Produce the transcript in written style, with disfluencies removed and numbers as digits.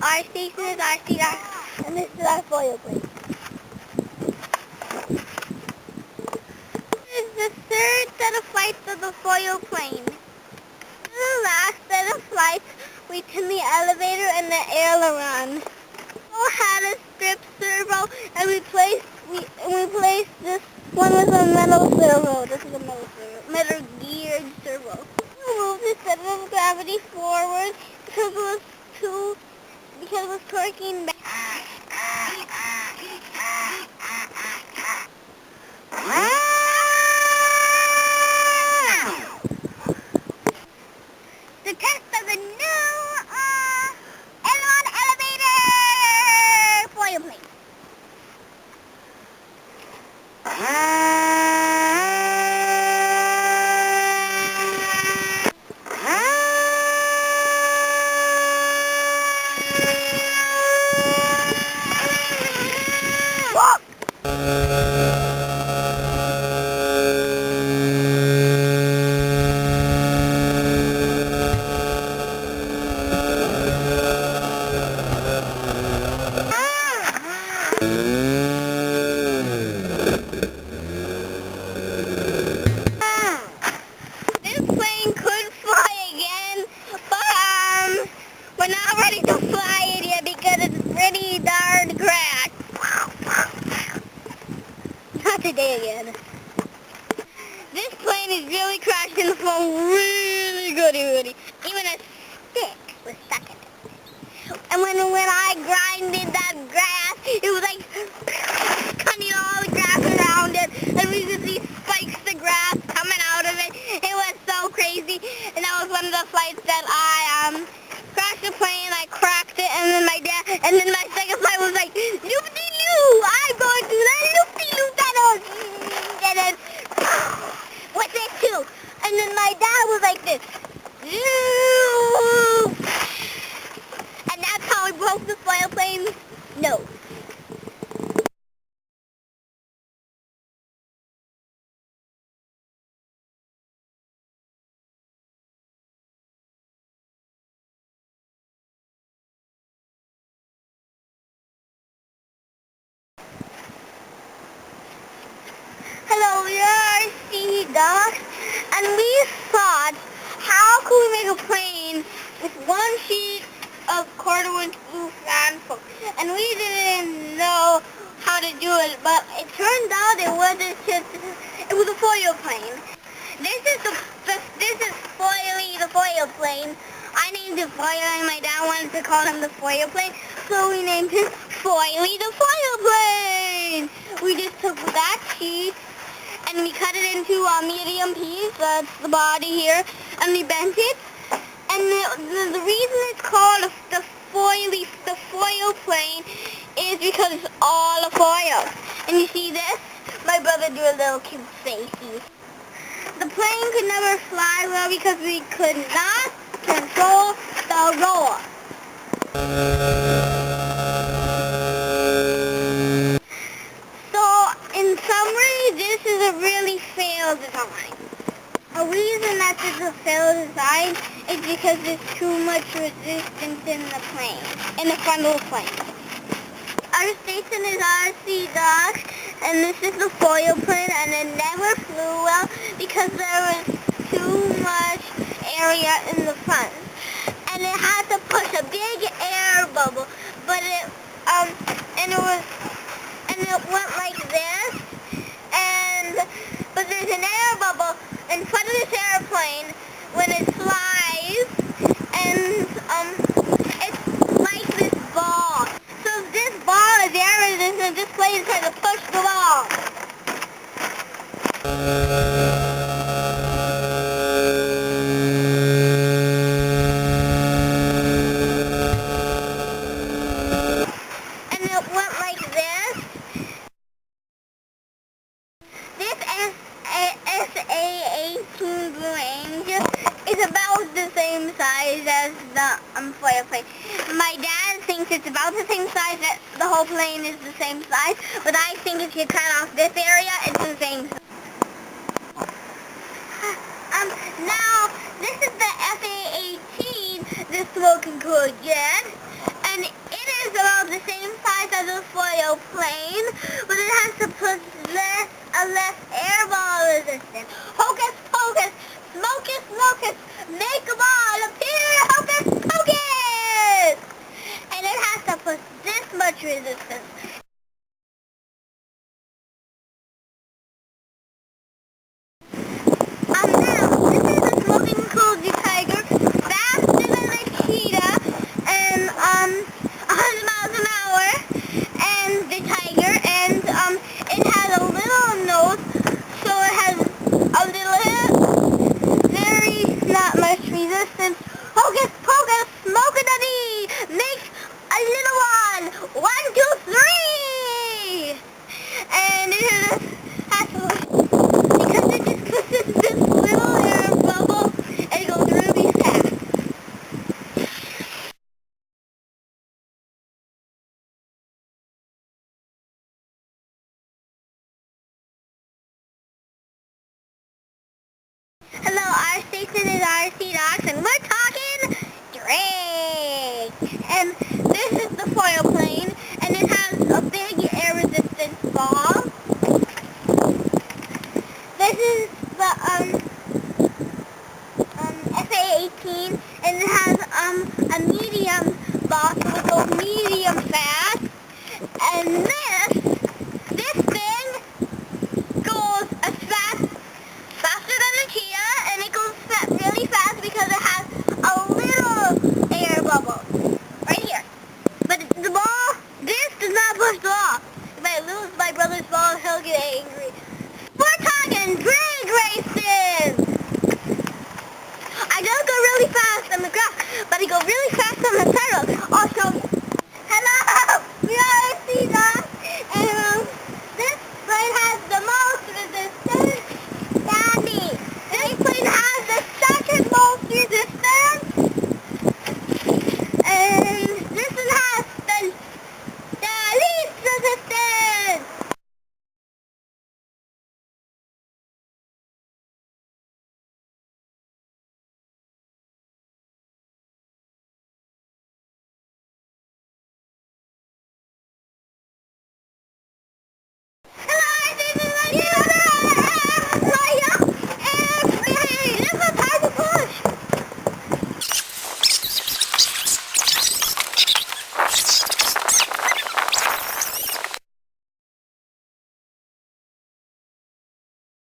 our station is RCDOX, and this is our foil plane. This is the third set of flights of the foil plane. The last set of flights, we turned the elevator and the aileron. We had a strip servo, and we placed this one with a metal servo. This is a metal geared servo. We moved the center of gravity forward because it was torquing back. The test of the new aileron elevator foil plane. This plane could fly again, but we're not ready to fly it yet because it's pretty darn cracked. Not today again. This plane is really crashed in the floor really goody. Even a stick was stuck in it. And when I grinded that grass, it was like cutting all the grass around it, and we could see spikes of grass coming out of it. It was so crazy, and that was one of the flights that I crashed the plane, I cracked it, and then my second flight was like, loop-de-loo, I'm going to the loop-de-loo tunnel, and then, what's this too? And then my dad was like this, and that's how we broke the foil plane's nose. Hello, we are RCDOX, and we thought, how could we make a plane with one sheet of quarter-inch blue fan foam? And we didn't know how to do it, but it turned out it was a foil plane. This is Foily the foil plane. I named it Foil, and my dad wanted to call him the foil plane, so we named him Foily the foil plane. We just took that sheet and we cut it into a medium piece, that's the body here, and we bent it. And the reason it's called the foil plane is because it's all a foil. And you see this? My brother drew a little cute facey. The plane could never fly well because we could not control the roll. In summary, this is a really failed design. A reason that this is a failed design is because there's too much resistance in the plane, in the front of the plane. Our station is RCDOX, and this is the foil plane, and it never flew well because there was too much area in the front. And it had to push a big air bubble, but it went like this, but there's an air bubble in front of this airplane when it flies, and it's like this ball. So if this ball is air resistant, this plane is trying to push the ball. And it went like this. This SA-18 Blue Angel is about the same size as the foil plane. My dad thinks it's about the same size, that the whole plane is the same size, but I think if you cut off this area, it's the same size. Now, this is the SA-18, the smoking cool jet, and of the same size as a foil plane, but it has to possess a less airball resistance. Hocus pocus, smocus mocus, make 'em all appear.